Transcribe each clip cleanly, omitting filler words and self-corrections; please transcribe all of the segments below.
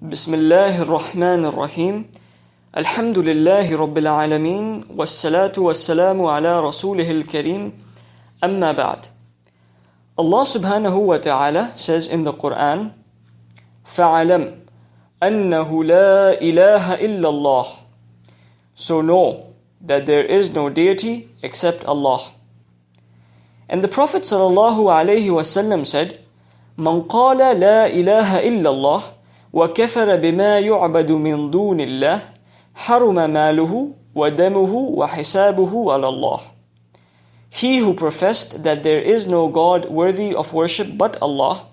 بسم الله الرحمن الرحيم الحمد لله رب العالمين والصلاة والسلام على رسوله الكريم أما بعد. Allah subhanahu wa ta'ala says in the Quran, فَعَلَمْ أَنَّهُ لَا إِلَهَ إِلَّا اللَّهِ. So know that there is no deity except Allah. And the Prophet sallallahu alayhi wasallam said, مَنْ قَالَ لَا إِلَهَ إِلَّا اللَّهِ وَكَفَرَ بِمَا يُعْبَدُ مِنْ دُونِ اللَّهِ حَرُمَ مَالُهُ وَدَمُهُ وَحِسَابُهُ عَلَى اللَّهِ. He who professed that there is no God worthy of worship but Allah,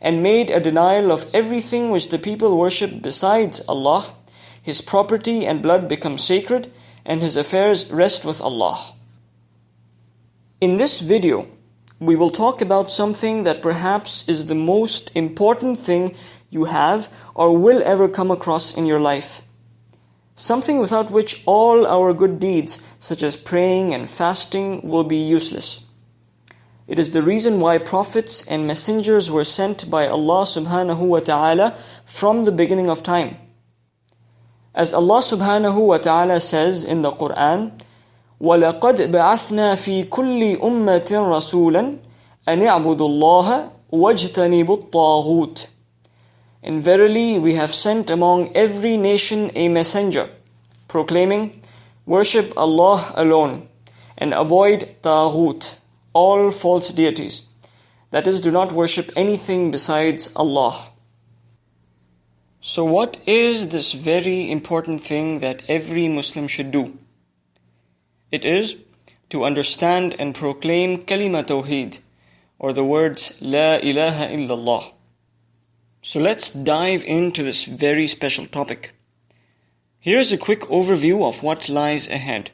and made a denial of everything which the people worship besides Allah, his property and blood become sacred, and his affairs rest with Allah. In this video, we will talk about something that perhaps is the most important thing you have or will ever come across in your life. Something without which all our good deeds, such as praying and fasting, will be useless. It is the reason why prophets and messengers were sent by Allah subhanahu wa ta'ala from the beginning of time. As Allah subhanahu wa ta'ala says in the Quran, وَلَقَدْ بَعَثْنَا فِي كُلِّ أُمَّةٍ رَسُولًا أَنِ اعْبُدُوا اللَّهَ وَاجْتَنِبُوا الطَّاغُوتَ. And verily we have sent among every nation a messenger, proclaiming, worship Allah alone, and avoid Taghut, all false deities. That is, do not worship anything besides Allah. So what is this very important thing that every Muslim should do? It is to understand and proclaim Kalima Tawheed, or the words La ilaha illallah. So let's dive into this very special topic. Here's a quick overview of what lies ahead.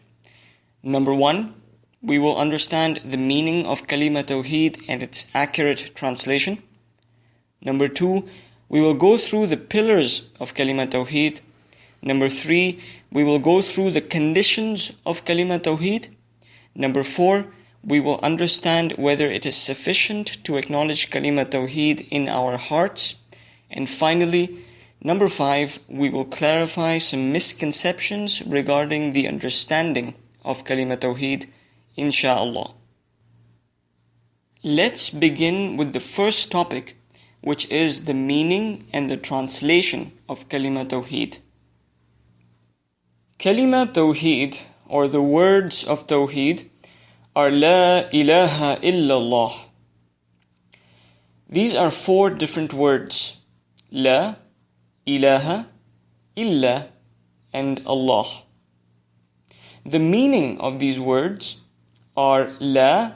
Number 1, we will understand the meaning of Kalima Tawheed and its accurate translation. Number 2, we will go through the pillars of Kalima Tawheed. Number 3, we will go through the conditions of Kalima Tawheed. Number 4, we will understand whether it is sufficient to acknowledge Kalima Tawheed in our hearts. And finally, number 5, we will clarify some misconceptions regarding the understanding of Kalima Tawheed, insha'Allah. Let's begin with the first topic, which is the meaning and the translation of Kalima Tawheed. Kalima Tawheed, or the words of Tawheed, are La ilaha illallah. These are 4 different words: La, ilaha, illa, and Allah. The meaning of these words are La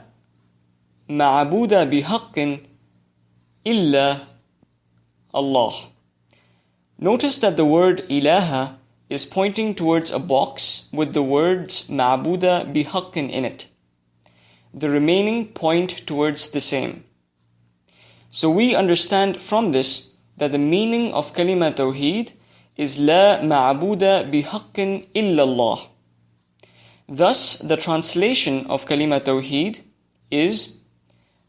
ma'buda bihaqqin illa Allah. Notice that the word ilaha is pointing towards a box with the words ma'buda bihaqqin in it. The remaining point towards the same. So we understand from this that the meaning of Kalima Tawheed is La ma'buda bihaqqin illAllah. Thus, the translation of Kalima Tawheed is,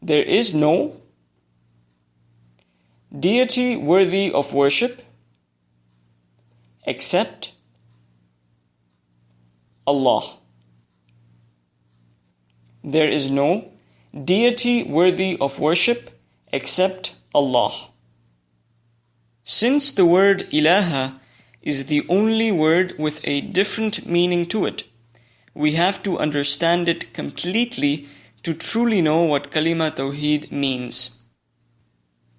there is no deity worthy of worship except Allah. There is no deity worthy of worship except Allah. Since the word ilaha is the only word with a different meaning to it, we have to understand it completely to truly know what Kalima Tawheed means.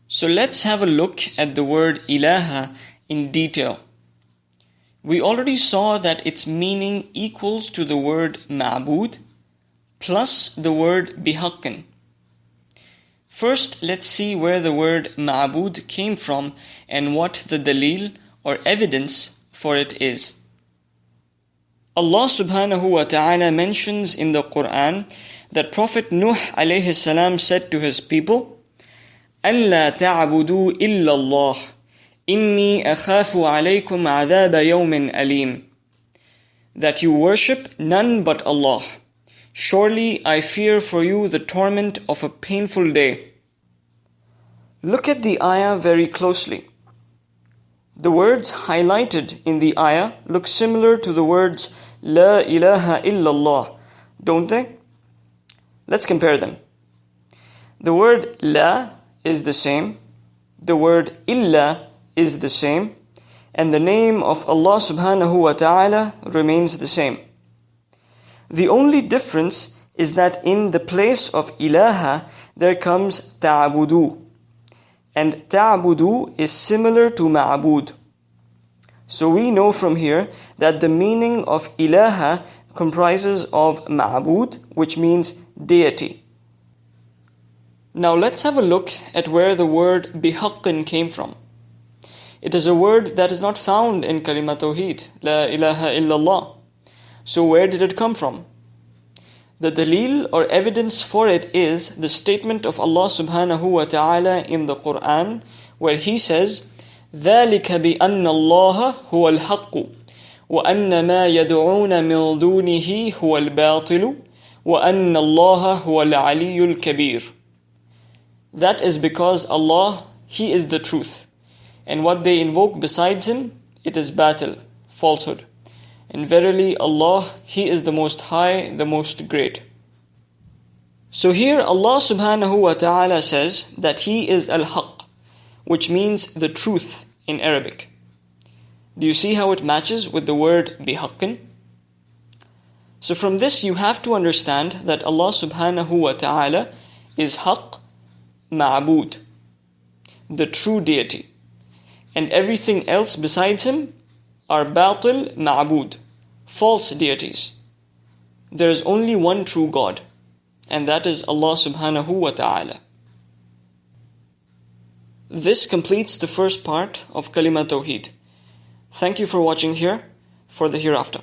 So let's have a look at the word ilaha in detail. We already saw that its meaning equals to the word ma'bud plus the word bihaqqin. First, let's see where the word ma'bud came from and what the dalil or evidence for it is. Allah subhanahu wa ta'ala mentions in the Quran that Prophet Nuh alayhi salam said to his people, أَلَّا تَعْبُدُوا إِلَّا اللَّهِ إِنِّي أَخَافُ عَلَيْكُمْ عَذَابَ يَوْمٍ أَلِيمٍ. That you worship none but Allah. Surely I fear for you the torment of a painful day. Look at the ayah very closely. The words highlighted in the ayah look similar to the words La ilaha illallah, don't they? Let's compare them. The word La is the same, the word Illa is the same, and the name of Allah subhanahu wa ta'ala remains the same. The only difference is that in the place of ilaha there comes ta'budu, and ta'budu is similar to ma'bud. So we know from here that the meaning of ilaha comprises of ma'bud, which means deity. Now let's have a look at where the word bihaqqin came from. It is a word that is not found in Kalima Tawheed, La ilaha illallah. So where did it come from? The dalil or evidence for it is the statement of Allah subhanahu wa ta'ala in the Quran, where He says, ذَلِكَ بِأَنَّ اللَّهَ هُوَ الْحَقُّ وَأَنَّ مَا يَدْعُونَ مِن دُونِهِ هُوَ الْبَاطِلُ وَأَنَّ اللَّهَ هُوَ الْعَلِيُّ الْكَبِيرُ. That is because Allah, He is the truth, and what they invoke besides Him, it is batil, falsehood. And verily Allah, He is the Most High, the Most Great. So here Allah subhanahu wa ta'ala says that He is al-haq, which means the truth in Arabic. Do you see how it matches with the word bihaqqin? So from this you have to understand that Allah subhanahu wa ta'ala is haq, ma'bud, the true deity, and everything else besides Him are batil, ma'bud, false deities. There is only one true God, and that is Allah subhanahu wa ta'ala. This completes the first part of Kalima Tawheed. Thank you for watching here for the hereafter.